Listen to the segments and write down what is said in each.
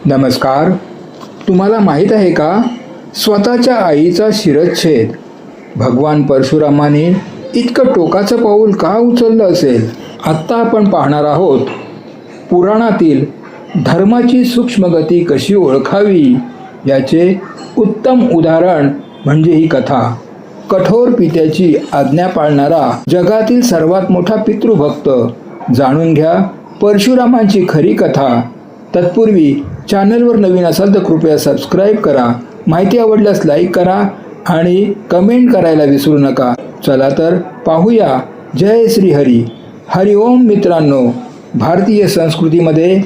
नमस्कार. तुम्हाला माहीत आहे का, स्वतःच्या आईचा शिरच्छेद भगवान परशुरामाने इतकं टोकाचं पाऊल का उचललं असेल? आत्ता आपण पाहणार आहोत पुराणातील धर्माची सूक्ष्मगती कशी ओळखावी याचे उत्तम उदाहरण म्हणजे ही कथा. कठोर पित्याची आज्ञा पाळणारा जगातील सर्वात मोठा पितृभक्त. जाणून घ्या परशुरामांची खरी कथा. तत्पूर्वी चॅनलवर नवीन असाल तर कृपया सबस्क्राईब करा. माहिती आवडल्यास लाईक करा आणि कमेंट करायला विसरू नका. चला तर पाहूया. जय श्री हरी. हरिओम मित्रांनो. भारतीय संस्कृतीमध्ये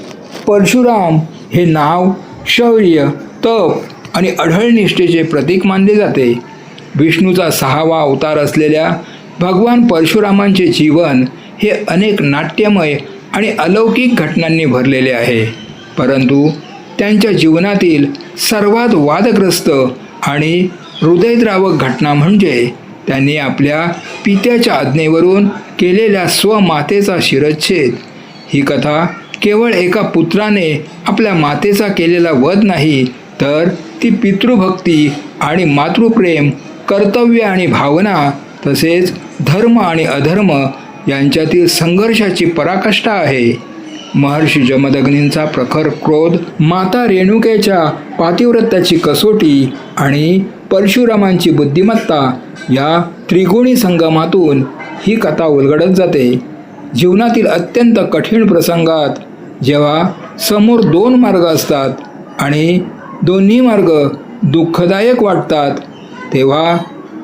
परशुराम हे नाव शौर्य, तप आणि अढळ निष्ठेचे प्रतीक मानले जाते. विष्णूचा 6वा अवतार असलेल्या भगवान परशुरामांचे जीवन हे अनेक नाट्यमय आणि अलौकिक घटनांनी भरलेले आहे. परंतु त्यांच्या जीवनातील सर्वात वादग्रस्त आणि हृदयद्रावक घटना म्हणजे त्यांनी आपल्या पित्याच्या आज्ञेवरून केलेल्या स्वमातेचा शिरच्छेद. ही कथा केवळ एका पुत्राने आपल्या मातेचा केलेला वध नाही, तर ती पितृभक्ती आणि मातृप्रेम, कर्तव्य आणि भावना, तसेच धर्म आणि अधर्म यांच्यातील संघर्षाची पराकाष्ठा आहे. महर्षी जमदग्नींचा प्रखर क्रोध, माता रेणुकेच्या पातिव्रत्याची कसोटी आणि परशुरामांची बुद्धिमत्ता या त्रिगुणी संगमातून ही कथा उलगडत जाते. जीवनातील अत्यंत कठीण प्रसंगात जेव्हा समोर 2 मार्ग असतात आणि दोन्ही मार्ग दुःखदायक वाटतात, तेव्हा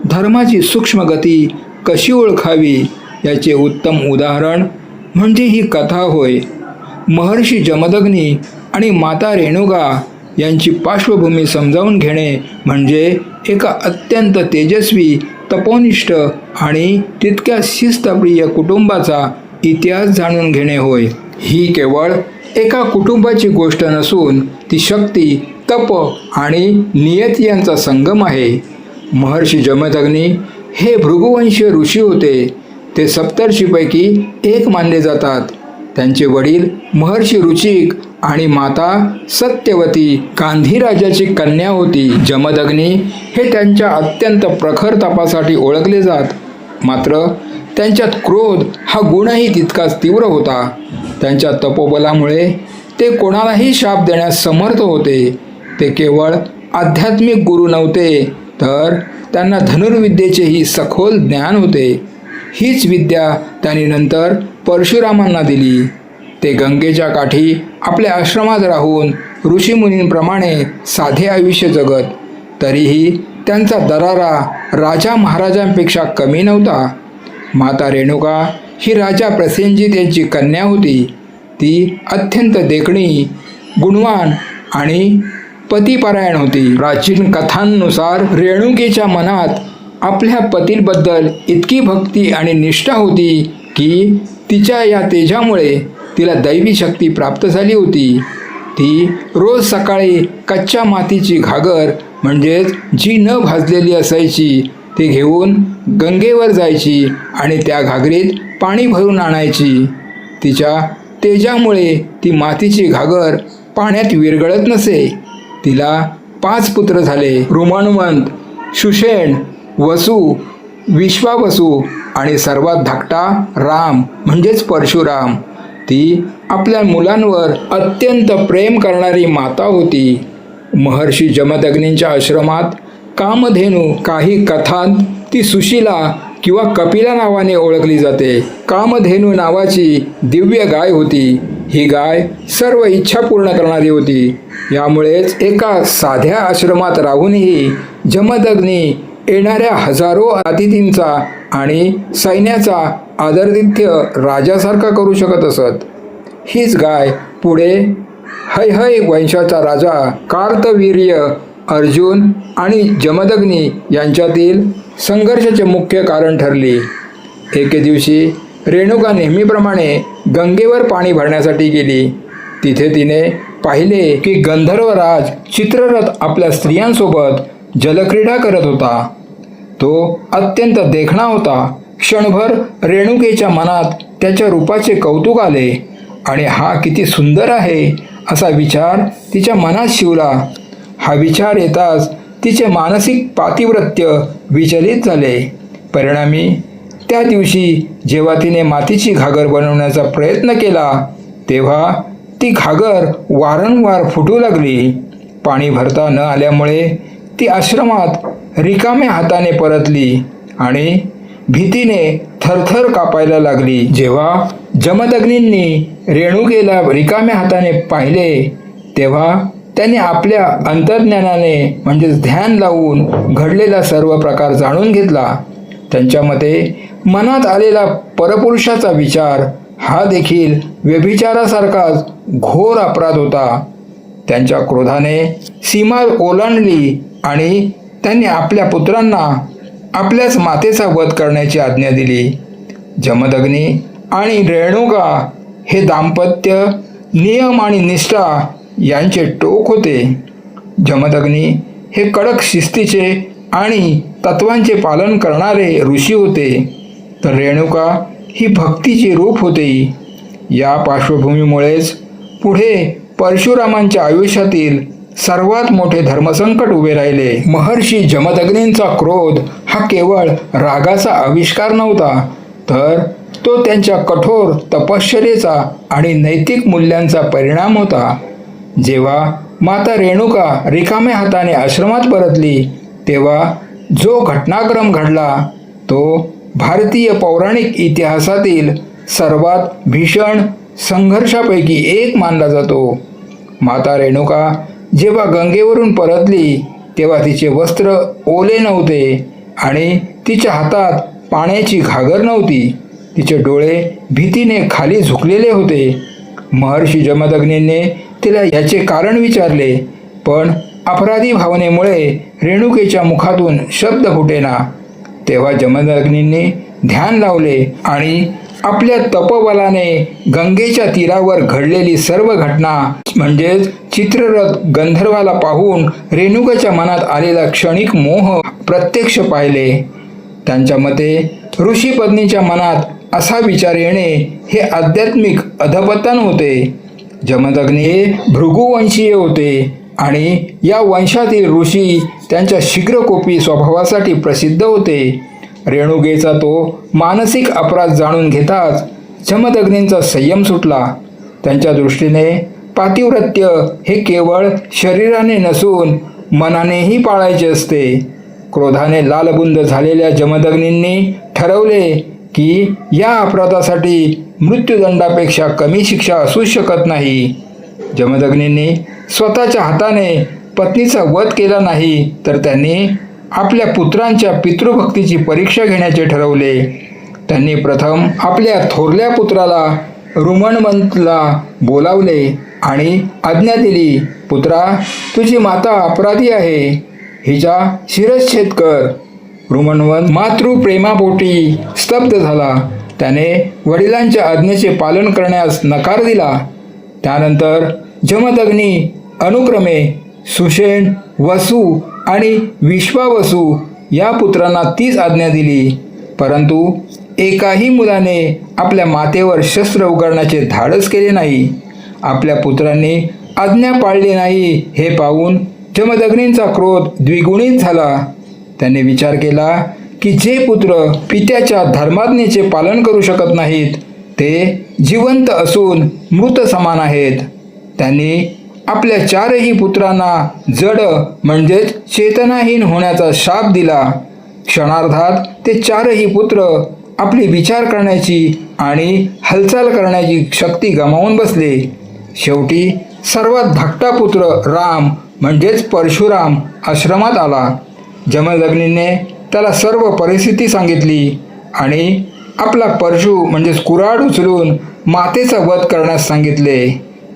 धर्माची सूक्ष्मगती कशी ओळखावी याचे उत्तम उदाहरण म्हणजे ही कथा होय. महर्षी जमदग्नी आणि माता रेणुका यांची पार्श्वभूमी समजावून घेणे म्हणजे एका अत्यंत तेजस्वी, तपोनिष्ठ आणि तितक्या शिस्तप्रिय कुटुंबाचा इतिहास जाणून घेणे होय. ही केवळ एका कुटुंबाची गोष्ट नसून ती शक्ती, तप आणि नियती यांचा संगम आहे. महर्षी जमदग्नी हे भृगुवंशीय ऋषी होते. ते सप्तर्षीपैकी एक मानले जातात. त्यांचे वडील महर्षी ऋचिक आणि माता सत्यवती गांधी राजाची कन्या होती. जमदग्नी हे त्यांच्या अत्यंत प्रखर तपासाठी ओळखले जात. मात्र त्यांच्यात क्रोध हा गुणही तितकाच तीव्र होता. त्यांच्या तपोबलामुळे ते कोणालाही शाप देण्यास समर्थ होते. ते केवळ आध्यात्मिक गुरु नव्हते, तर त्यांना धनुर्विद्येचेही सखोल ज्ञान होते. हीच विद्या त्यांनी नंतर परशुरामांना दिली. ते गंगेच्या काठी आपल्या आश्रमात राहून ऋषीमुनींप्रमाणे साधे आयुष्य जगत. तरीही त्यांचा दरारा राजा महाराजांपेक्षा कमी नव्हता. माता रेणुका ही राजा प्रसेनजित यांची कन्या होती. ती अत्यंत देखणी, गुणवान आणि पतिपरायण होती. प्राचीन कथांनुसार रेणुकेच्या मनात आपल्या पतीबद्दल इतकी भक्ती आणि निष्ठा होती की तिच्या या तेजामुळे तिला दैवी शक्ती प्राप्त झाली होती. ती रोज सकाळी कच्च्या मातीची घागर म्हणजेच जी न भाजलेली असायची ती घेऊन गंगेवर जायची आणि त्या घागरीत पाणी भरून आणायची. तिच्या तेजामुळे ती मातीची घागर पाण्यात विरघळत नसे. तिला 5 पुत्र झाले: रुमणवंत, सुषेण, वसु, विश्वावसु आणि सर्वात धाकटा राम म्हणजेच परशुराम. ती आपल्या मुलांवर अत्यंत प्रेम करणारी माता होती. महर्षी जमदग्नींच्या आश्रमात कामधेनू, काही कथांत ती सुशीला किंवा कपिला नावाने ओळखली जाते. कामधेनू नावाची दिव्य गाय होती. ही गाय सर्व इच्छा पूर्ण करणारी होती. यामुळेच एका साध्या आश्रमात राहूनही जमदग्नी येणाऱ्या हजारो अतिथींचा आणि सैन्याचा आदरातिथ्य राजासारखा करू शकत असत. हीच गाय पुढे हैहय वंशाचा राजा कार्तवीर्य, अर्जुन आणि जमदग्नी यांच्यातील संघर्षाचे मुख्य कारण ठरली. एके दिवशी रेणुका नेहमीप्रमाणे गंगेवर पाणी भरण्यासाठी गेली. तिथे तिने पाहिले की गंधर्वराज चित्ररथ आपल्या स्त्रियांसोबत जलक्रीडा करत होता. तो अत्यंत देखणा होता. क्षणभर रेणुकेच्या मनात त्याच्या रूपाचे कौतुक आले आणि हा किती सुंदर आहे असा विचार तिच्या मनात शिवला. हा विचार येताच तिचे मानसिक पातिव्रत्य विचलित झाले. परिणामी त्या दिवशी जेव्हा तिने मातीची घागर बनवण्याचा प्रयत्न केला तेव्हा ती घागर वारंवार फुटू लागली. पाणी भरता न आल्यामुळे ती आश्रमात रिकाम्या हाताने परतली आणि भीतीने थरथर कापायला लागली. जेव्हा जमदग्नींनी रेणुकेला रिकाम्या हाताने पाहिले तेव्हा त्यांनी आपल्या अंतर्ज्ञानाने म्हणजेच ध्यान लावून घडलेला सर्व प्रकार जाणून घेतला. त्यांच्या मते मनात आलेला परपुरुषाचा विचार हा देखील व्यभिचारासारखाच घोर अपराध होता. त्यांच्या क्रोधाने सीमा ओलांडली आणि त्यांनी आपल्या पुत्रांना आपल्याच मातेचा वध करण्याची आज्ञा दिली. जमदग्नी आणि रेणुका हे दाम्पत्य नियम आणि निष्ठा यांचे टोक होते. जमदग्नी हे कडक शिस्तीचे आणि तत्वांचे पालन करणारे ऋषी होते, तर रेणुका ही भक्तीचे रूप होती. या पार्श्वभूमीमुळेच पुढे परशुरामांच्या आयुष्यातील सर्वात मोठे धर्मसंकट उभे राहिले. महर्षी जमदग्नींचा क्रोध हा केवळ रागाचा आविष्कार नव्हता, तर तो त्यांच्या कठोर तपश्चर्येचा आणि नैतिक मूल्यांचा परिणाम होता. जेव्हा माता रेणुका रिकाम्या हाताने आश्रमात परतली तेव्हा जो घटनाक्रम घडला तो भारतीय पौराणिक इतिहासातील सर्वात भीषण संघर्षापैकी एक मानला जातो. माता रेणुका जेव्हा गंगेवरून परतली तेव्हा तिचे वस्त्र ओले नव्हते आणि तिच्या हातात पाण्याची घागर नव्हती. तिचे डोळे भीतीने खाली झुकलेले होते. महर्षी जमदग्नींनी तिला याचे कारण विचारले, पण अपराधी भावनेमुळे रेणुकेच्या मुखातून शब्द फुटेना. तेव्हा जमदग्नींनी ध्यान लावले आणि आपल्या तपबलाने गंगेच्या तीरावर घडलेली सर्व घटना म्हणजेच चित्ररथ गंधर्वाला पाहून रेणुकाच्या मनात आलेला क्षणिक मोह प्रत्यक्ष पाहिले. त्यांच्या मते ऋषी पत्नीच्या मनात असा विचार येणे हे आध्यात्मिक अधपतन होते. जमदग्नी हे भृगुवंशीय होते आणि या वंशातील ऋषी त्यांच्या शीघ्रकोपी स्वभावासाठी प्रसिद्ध होते. रेणुकेचा तो मानसिक अपराध जाणून घेताच जमदग्नींचा संयम सुटला. त्यांच्या दृष्टीने पातिव्रत्य हे केवळ शरीराने नसून मनानेही पाळायचे असते. क्रोधाने लालबुंद झालेल्या जमदग्नींनी ठरवले की या अपराधासाठी मृत्यूदंडापेक्षा कमी शिक्षा असू शकत नाही. जमदग्नींनी स्वतःच्या हाताने पत्नीचा वध केला नाही, तर त्यांनी आपल्या पुत्रांच्या पितृभक्तीची परीक्षा घेण्याचे ठरवले. त्यांनी प्रथम आपल्या थोरल्या पुत्राला रुमणवंतला बोलावले आणि आज्ञा दिली, पुत्रा, तुझी माता अपराधी आहे, हिचा शिरच्छेद कर. रुमणवंत मातृप्रेमापोटी स्तब्ध झाला. त्याने वडिलांच्या आज्ञेचे पालन करण्यास नकार दिला. त्यानंतर जमदग्नी अनुक्रमे सुषेण, वसु आणि विश्वावसु या पुत्रांना तीच आज्ञा दिली, परंतु एकाही मुलाने आपल्या मातेवर शस्त्र उगारण्याचे धाडस केले नाही. आपल्या पुत्रांनी आज्ञा पाळली नाही हे पाहून जमदग्नींचा क्रोध द्विगुणित झाला. त्याने विचार केला की जे पुत्र पित्याच्या धर्माज्ञेचे पालन करू शकत नाहीत ते जिवंत असून मृत समान आहेत. त्यांनी आपल्या चारही पुत्रांना जड म्हणजेच चेतनाहीन होण्याचा शाप दिला. क्षणार्धात ते चारही पुत्र आपली विचार करण्याची आणि हालचाल करण्याची शक्ती गमावून बसले. शेवटी सर्वात धाकटा पुत्र राम म्हणजेच परशुराम आश्रमात आला. जमदग्नीने त्याला सर्व परिस्थिती सांगितली आणि आपला परशु म्हणजेच कुऱ्हाड उचलून मातेचा वध करण्यास सांगितले.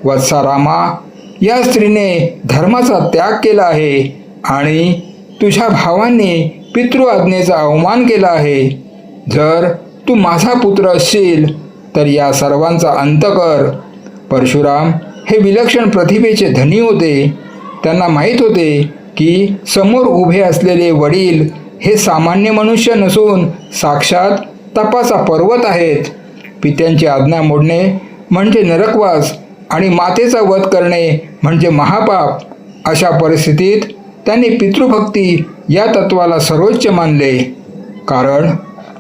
वत्सा रामा, या स्त्रीने धर्माचा त्याग केला आहे आणि तुझ्या भावांनी पितृआज्ञेचा अवमान केला आहे. जर तू माझा पुत्र असशील तर या सर्वांचा अंत कर. परशुराम हे विलक्षण प्रतिभेचे धनी होते. त्यांना माहीत होते की समोर उभे असलेले वडील हे सामान्य मनुष्य नसून साक्षात तपाचा पर्वत आहेत. पित्यांची आज्ञा मोडणे म्हणजे नरकवास आणि मातेचा वध करणे म्हणजे महापाप. अशा परिस्थितीत त्यांनी पितृभक्ती या तत्वाला सर्वोच्च मानले, कारण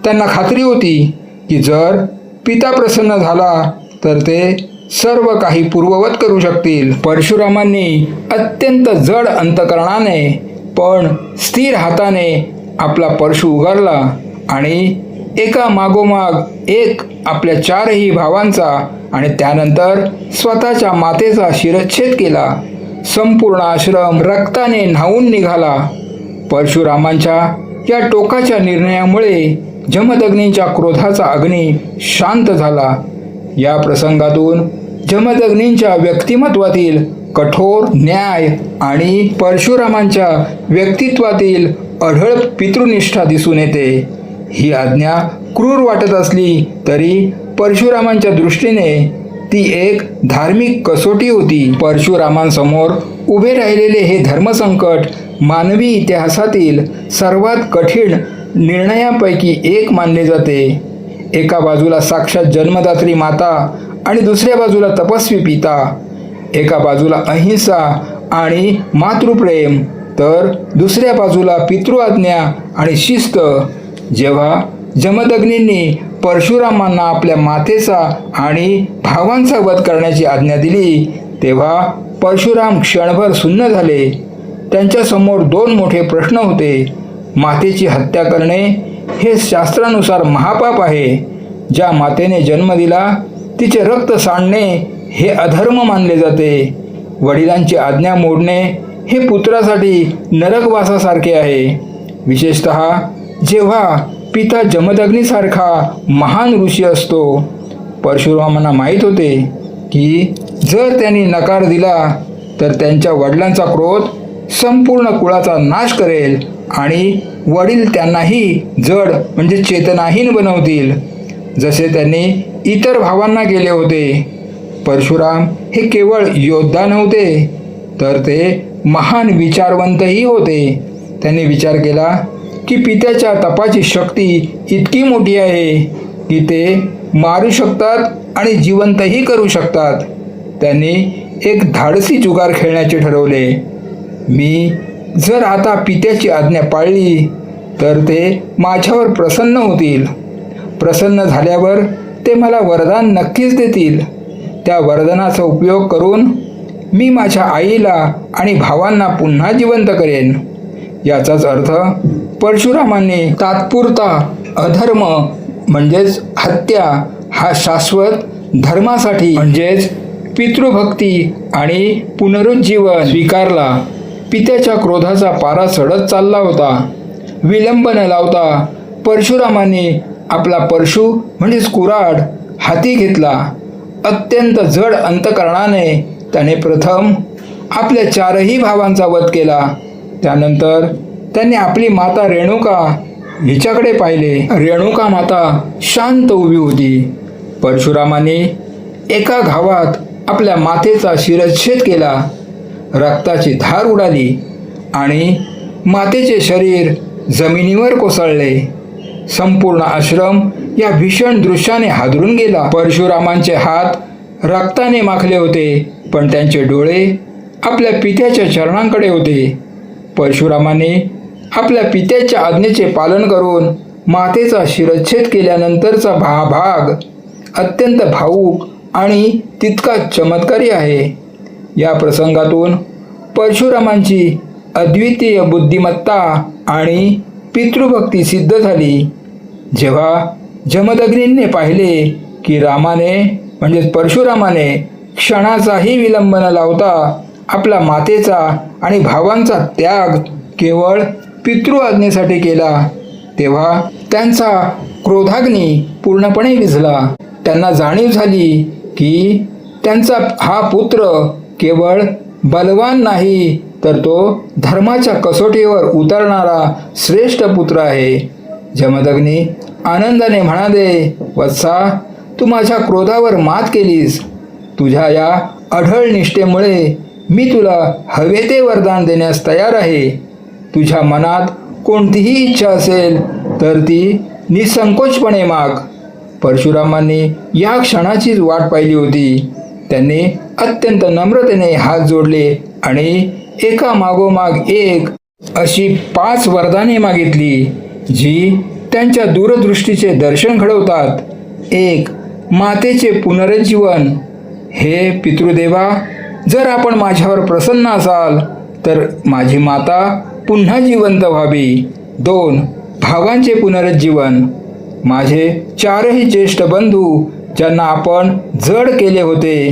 त्यांना खात्री होती की जर पिता प्रसन्न झाला तर ते सर्व काही पूर्ववत करू शकतील. परशुरामांनी अत्यंत जड अंतकरणाने पण स्थिर हाताने आपला परशु उगारला आणि एका मागोमाग एक आपल्या 4ही भावांचा आणि त्यानंतर स्वतःच्या मातेचा शिरच्छेद केला. संपूर्ण आश्रम रक्ताने न्हावून निघाला. परशुरामांच्या या टोकाच्या निर्णयामुळे जमदग्नींच्या क्रोधाचा अग्नी शांत झाला. या प्रसंगातून जमदग्नींच्या व्यक्तिमत्वातील कठोर न्याय आणि परशुरामांच्या व्यक्तित्वातील अढळ पितृनिष्ठा दिसून येते. ही आज्ञा क्रूर वाटत असली तरी परशुरामांच्या दृष्टीने ती एक धार्मिक कसोटी होती. परशुरामांसमोर उभे राहिलेले हे धर्मसंकट मानवी इतिहासातील सर्वात कठीण निर्णयापैकी एक मानले जाते. एका बाजूला साक्षात जन्मदात्री माता आणि दुसऱ्या बाजूला तपस्वी पिता. एका बाजूला अहिंसा आणि मातृप्रेम तर दुसऱ्या बाजूला पितृआज्ञा आणि शिस्त. जेव्हा जमदग्नींनी परशुरामांना आपल्या मातेचा आणि भावांचा वध करण्याची आज्ञा दिली तेव्हा परशुराम क्षणभर सुन्न झाले. त्यांच्यासमोर 2 मोठे प्रश्न होते. मातेची हत्या करणे हे शास्त्रानुसार महापाप आहे. ज्या मातेने जन्म दिला तिचे रक्त सांडणे हे अधर्म मानले जाते. वडिलांची आज्ञा मोडणे हे पुत्रासाठी नरकवासासारखे आहे. विशेषतः जेव्हा पिता जमदग्नीसारखा महान ऋषी असतो. परशुरामांना माहीत होते की जर त्यांनी नकार दिला तर त्यांच्या वडिलांचा क्रोध संपूर्ण कुळाचा नाश करेल आणि वडील त्यांनाही जड म्हणजे चेतनाहीन बनवतील, जसे त्यांनी इतर भावांना केले होते. परशुराम हे केवळ योद्धा नव्हते तर ते महान विचारवंतही होते. त्यांनी विचार केला की पित्याच्या तपाची शक्ती इतकी मोठी आहे की ते मारू शकतात आणि जिवंतही करू शकतात. त्यांनी एक धाडसी जुगार खेळण्याचे ठरवले. मी जर आता पित्याची आज्ञा पाळली तर ते माझ्यावर प्रसन्न होतील. प्रसन्न झाल्यावर ते मला वरदान नक्कीच देतील. त्या वरदानाचा उपयोग करून मी माझ्या आईला आणि भावांना पुन्हा जिवंत करेन. याचाच अर्थ परशुरामांनी तात्पुरता अधर्म म्हणजेच हत्या हा शाश्वत धर्मासाठी म्हणजेच पितृभक्ती आणि पुनरुज्जीवन स्वीकारला. पित्याच्या क्रोधाचा पारा चढत चालला होता. विलंब न लावता परशुरामांनी आपला परशु म्हणजेच कुऱ्हाड हाती घेतला. अत्यंत जड अंतकरणाने त्याने प्रथम आपल्या 4ही भावांचा वध केला. त्यानंतर त्यांनी आपली माता रेणुका हिच्याकडे पाहिले. रेणुका माता शांत उभी होती. परशुरामांनी एका घावात आपल्या मातेचा शिरच्छेद केला. रक्ताची धार उडाली आणि मातेचे शरीर जमिनीवर कोसळले. संपूर्ण आश्रम या भीषण दृश्याने हादरून गेला. परशुरामांचे हात रक्ताने माखले होते पण त्यांचे डोळे आपल्या पित्याच्या चरणांकडे होते. परशुरामांनी आपल्या पित्याच्या आज्ञेचे पालन करून मातेचा शिरच्छेद केल्यानंतरचा हा भाग अत्यंत भावूक आणि तितकाच चमत्कारी आहे. या प्रसंगातून परशुरामांची अद्वितीय बुद्धिमत्ता आणि पितृभक्ती सिद्ध झाली. जेव्हा जमदग्नींनी पाहिले की रामाने म्हणजेच परशुरामाने क्षणाचाही विलंब न लावता आपला मातेचा आणि भावांचा त्याग केवळ पितृआज्ञेसाठी केला तेव्हा त्यांचा क्रोधाग्नी पूर्णपणे विझला. त्यांना जाणीव झाली की त्यांचा हा पुत्र केवळ बलवान नाही तर तो धर्माच्या कसोटीवर उतरणारा श्रेष्ठ पुत्र आहे. जमदग्नी आनंदाने म्हणाले, वत्सा, तू माझ्या क्रोधावर मात केलीस. तुझ्या या अढळ निष्ठेमुळे मी तुला हवे ते वरदान देण्यास तयार आहे. तुझ्या मनात कोणतीही इच्छा असेल तर ती निसंकोचपणे माग. परशुरामांनी या क्षणाचीच वाट पाहिली होती. त्यांनी अत्यंत नम्रतेने हात जोडले आणि एका मागोमाग एक अशी 5 वरदाने मागितली, जी त्यांच्या दूरदृष्टीचे दर्शन घडवतात. 1. मातेचे पुनरुज्जीवन. हे पितृदेवा, जर आपण माझ्यावर प्रसन्न असाल तर माझी माता पुन्हा जिवंत व्हावी. 2. भावांचे पुनरुज्जीवन. माझे 4ही ज्येष्ठ बंधू ज्यांना आपण जड केले होते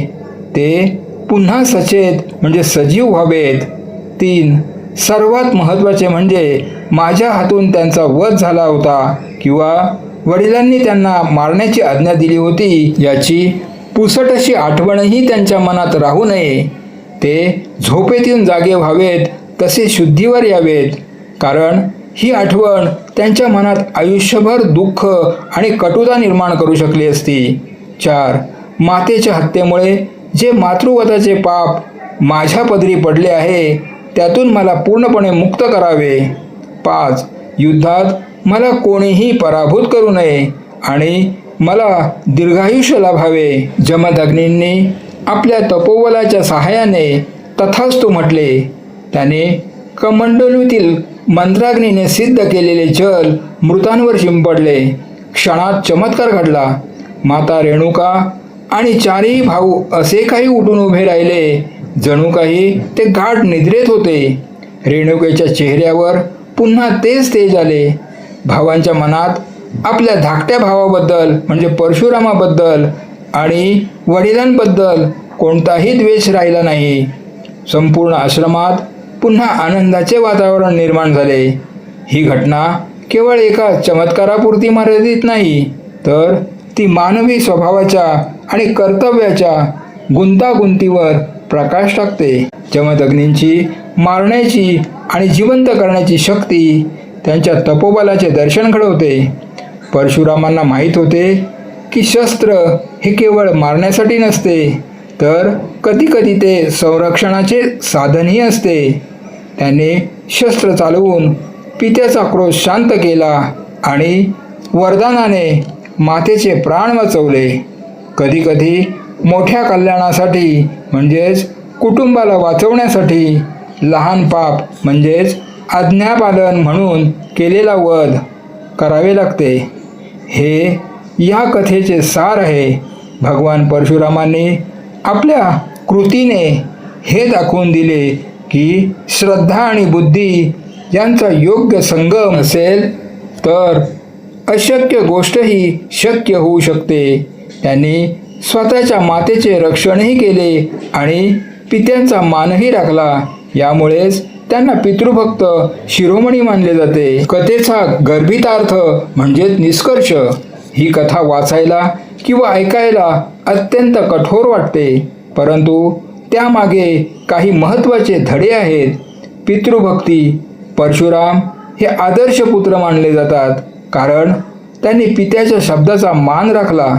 ते पुन्हा सचेत म्हणजे सजीव व्हावेत. 3. सर्वात महत्त्वाचे म्हणजे माझ्या हातून त्यांचा वध झाला होता किंवा वडिलांनी त्यांना मारण्याची आज्ञा दिली होती याची पुसट अशी आठवणही त्यांच्या मनात राहू नये. ते झोपेतून जागे व्हावेत, तसे शुद्धीवर यावेत, कारण ही आठवण त्यांच्या मनात आयुष्यभर दुःख आणि कटुता निर्माण करू शकली असती. 4. मातेच्या हत्येमुळे जे मातृवधाचे पाप माझ्या पदरी पडले आहे त्यातून मला पूर्णपणे मुक्त करावे. 5. युद्धात मला कोणीही पराभूत करू नये आणि मला दीर्घायुष्य लाभावे. जमदग्नींनी आपल्या तपोबलाच्या सहाय्याने तथास्तु म्हटले. त्याने कमंडलूतील मंत्राग्नीने सिद्ध केलेले जल मृतांवर शिंपडले. क्षणात चमत्कार घडला. माता रेणुका आणि 4ही भाऊ असे काही उठून उभे राहिले जणू काही ते गाढ निद्रेत होते. रेणुकेच्या चेहऱ्यावर पुन्हा तेच तेज आले. भावांच्या मनात आपल्या धाकट्या भावाबद्दल म्हणजे परशुरामाबद्दल आणि वडिलांबद्दल कोणताही द्वेष राहिला नाही. संपूर्ण आश्रमात पुन्हा आनंदाचे वातावरण निर्माण झाले. ही घटना केवळ एका चमत्कारापुरती मर्यादित नाही, तर ती मानवी स्वभावाच्या आणि कर्तव्याच्या गुंतागुंतीवर प्रकाश टाकते. जमदग्नींची मारण्याची आणि जिवंत करण्याची शक्ती त्यांच्या तपोबलाचे दर्शन घडवते. परशुरामांना माहीत होते की शस्त्र हे केवळ मारण्यासाठी नसते, तर कधीकधी ते संरक्षणाचे साधनही असते. त्याने शस्त्र चालवून पित्याचा क्रोध शांत केला आणि वरदानाने मातेचे प्राण वाचवले. कधीकधी मोठ्या कल्याणासाठी म्हणजेच कुटुंबाला वाचवण्यासाठी लहान पाप म्हणजेच आज्ञापालन म्हणून केलेला वध करावे लागते. हे या कथेचे सार आहे. भगवान परशुरामांनी आपल्या कृतीने हे दाखवून दिले की श्रद्धा आणि बुद्धी यांचा योग्य संगम असेल तर अशक्य गोष्टही शक्य होऊ शकते. त्यांनी स्वतःच्या मातेचे रक्षणही केले आणि पित्यांचा मानही राखला. यामुळेच त्यांना पितृभक्त शिरोमणी मानले जाते. कथेचा गर्भितार्थ म्हणजेच निष्कर्ष. ही कथा वाचायला किंवा ऐकायला अत्यंत कठोर वाटते, परंतु त्यामागे काही महत्त्वाचे धडे आहेत. पितृभक्ती. परशुराम हे आदर्श पुत्र मानले जातात कारण त्यांनी पित्याच्या शब्दाचा मान राखला.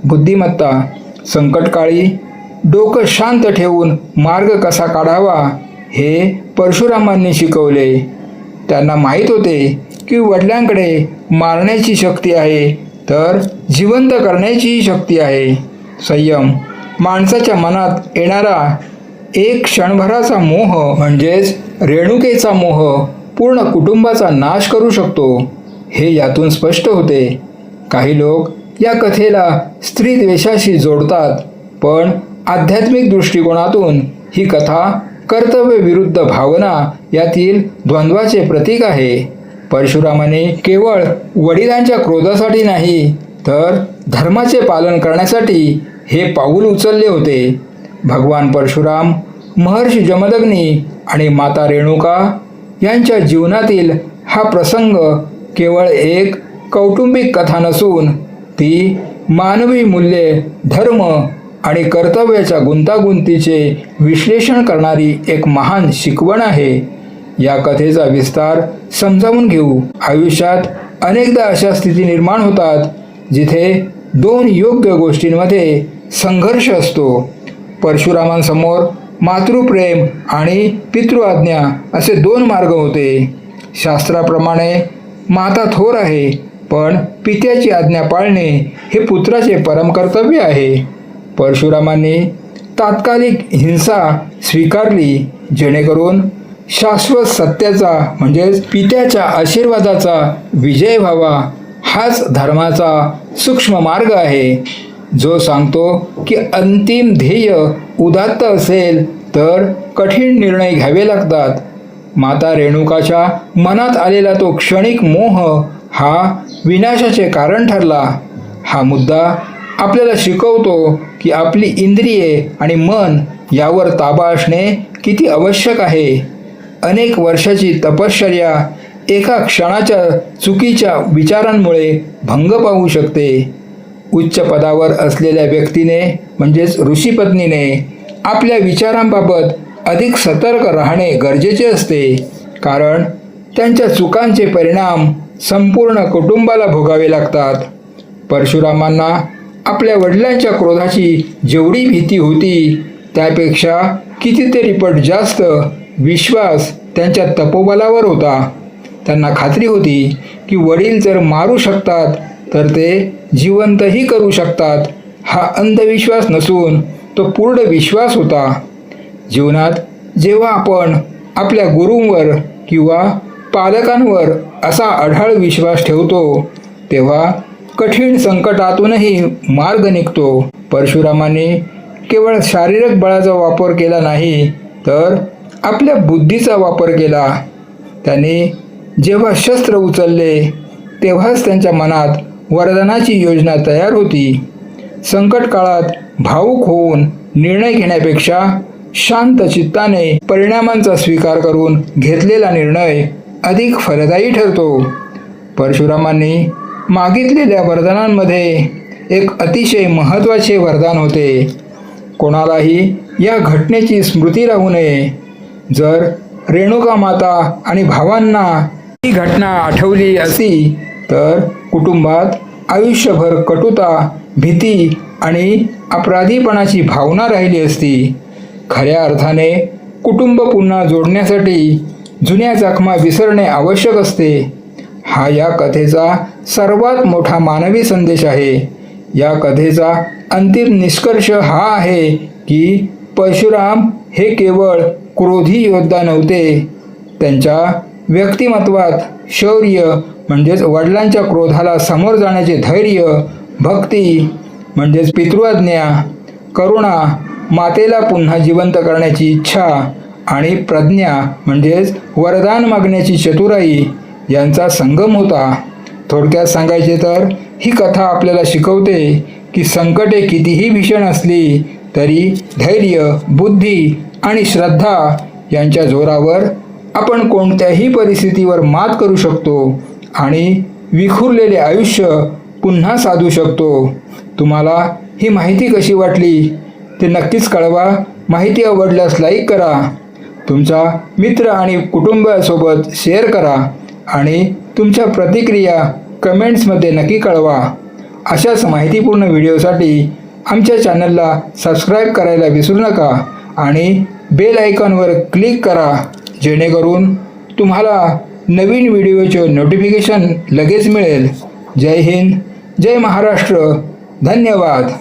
बुद्धिमत्ता. संकटकाळी डोकं शांत ठेवून मार्ग कसा काढावा हे परशुरामांनी शिकवले. त्यांना माहीत होते की वडिलांकडे मारण्याची शक्ती आहे तर जिवंत करण्याचीही शक्ती आहे. संयम. माणसाच्या मनात येणारा एक क्षणभराचा मोह म्हणजेच रेणुकेचा मोह पूर्ण कुटुंबाचा नाश करू शकतो, हे यातून स्पष्ट होते. काही लोक या कथेला स्त्री द्वेषाशी जोडतात, पण आध्यात्मिक दृष्टिकोनातून ही कथा कर्तव्य विरुद्ध भावना यातील द्वंद्वाचे प्रतीक आहे. परशुरामाने केवळ वडिलांच्या क्रोधासाठी नाही तर धर्माचे पालन करण्यासाठी हे पाऊल उचलले होते. भगवान परशुराम, महर्षी जमदग्नी आणि माता रेणुका यांच्या जीवनातील हा प्रसंग केवळ एक कौटुंबिक कथा नसून ती मानवी मूल्ये, धर्म आणि कर्तव्याच्या गुंतागुंतीचे विश्लेषण करणारी एक महान शिकवण आहे. या कथेचा विस्तार समजावून घेऊ. आयुष्यात अनेकदा अशा स्थिती निर्माण होतात जिथे 2 योग्य गोष्टींमध्ये संघर्ष असतो. परशुरामांसमोर मातृप्रेम आणि पितृआज्ञा असे 2 मार्ग होते. शास्त्राप्रमाणे माता थोर आहे, पण पित्याची आज्ञा पाळणे हे पुत्राचे परमकर्तव्य आहे. परशुरामांनी तात्कालिक हिंसा स्वीकारली, जेणेकरून शाश्वत सत्याचा म्हणजेच पित्याच्या आशीर्वादाचा विजय व्हावा. हाच धर्माचा सूक्ष्म मार्ग आहे, जो सांगतो की अंतिम ध्येय उदात्त असेल तर कठीण निर्णय घ्यावे लागतात. माता रेणुकाच्या मनात आलेला तो क्षणिक मोह हा विनाशाचे कारण ठरला. हा मुद्दा आपल्याला शिकवतो की आपली इंद्रिये आणि मन यावर ताबा असणे किती आवश्यक आहे. अनेक वर्षाची तपश्चर्या एका क्षणाच्या चुकीच्या विचारांमुळे भंग पावू शकते. उच्च पदावर असलेल्या व्यक्तीने म्हणजेच ऋषीपत्नीने आपल्या विचारांबाबत अधिक सतर्क राहणे गरजेचे असते, कारण त्यांच्या चुकांचे परिणाम संपूर्ण कुटुंबाला भोगावे लागतात. परशुरामांना आपल्या वडिलांच्या क्रोधाची जेवढी भीती होती त्यापेक्षा कितीतरी पट जास्त विश्वास त्यांच्या तपोबलावर होता. त्यांना खात्री होती की वडील जर मारू शकतात तर ते जिवंतही करू शकतात. हा अंधविश्वास नसून तो पूर्ण विश्वास होता. जीवनात जेव्हा आपण आपल्या गुरूंवर किंवा पालकांवर असा अढाळ विश्वास ठेवतो तेव्हा कठीण संकटातूनही मार्ग निघतो. परशुरामांनी केवळ शारीरिक बळाचा वापर केला नाही तर आपल्या बुद्धीचा वापर केला. त्यांनी जेव्हा शस्त्र उचलले तेव्हाच त्यांच्या मनात वरदानाची योजना तयार होती. संकट काळात भावुक होऊन निर्णय घेण्यापेक्षा शांत चित्ताने परिणामांचा स्वीकार करून घेतलेला निर्णय अधिक फलदायी ठरतो. परशुरामांनी मागितलेल्या वरदानांमध्ये एक अतिशय महत्त्वाचे वरदान होते. कोणालाही या घटनेची स्मृती राहू नये. जर रेणुका माता आणि भावांना ही घटना आठवली असती तर कुटुंबात आयुष्यभर कटुता, भीती आणि अपराधीपणाची भावना राहिली असती. खऱ्या अर्थाने कुटुंब पुन्हा जोडण्यासाठी जुन्या जखमा विसरणे आवश्यक असते. हा या कथेचा सर्वात मोठा मानवी संदेश आहे. या कथेचा अंतिम निष्कर्ष हा आहे की परशुराम हे केवळ क्रोधी योद्धा नव्हते. त्यांच्या व्यक्तिमत्वात शौर्य म्हणजेच वडिलांच्या क्रोधाला समोर जाण्याचे धैर्य, भक्ती म्हणजेच पितृआज्ञा, करुणा, मातेला पुन्हा जिवंत करण्याची इच्छा आणि प्रज्ञा म्हणजेच वरदान मागण्याची चतुराई यांचा संगम होता. थोडक्यात सांगायचे तर ही कथा आपल्याला शिकवते की संकटे कितीही भीषण असली तरी धैर्य, बुद्धी आणि श्रद्धा यांच्या जोरावर आपण कोणत्याही परिस्थितीवर मात करू शकतो आणि विखुरलेले आयुष्य पुन्हा साधू शकतो. तुम्हाला ही माहिती कशी वाटली ते नक्कीच कळवा. माहिती आवडल्यास लाईक करा, तुमच्या मित्र आणि कुटुंबासोबत शेअर करा आणि तुमच्या प्रतिक्रिया कमेंट्समध्ये नक्की कळवा. अशाच माहितीपूर्ण व्हिडिओसाठी आमच्या चॅनलला सबस्क्राईब करायला विसरू नका आणि बेल आयकॉनवर क्लिक करा, जेणेकरून तुम्हाला नवीन व्हिडिओचे नोटिफिकेशन लगेच मिळेल. जय हिंद, जय महाराष्ट्र, धन्यवाद.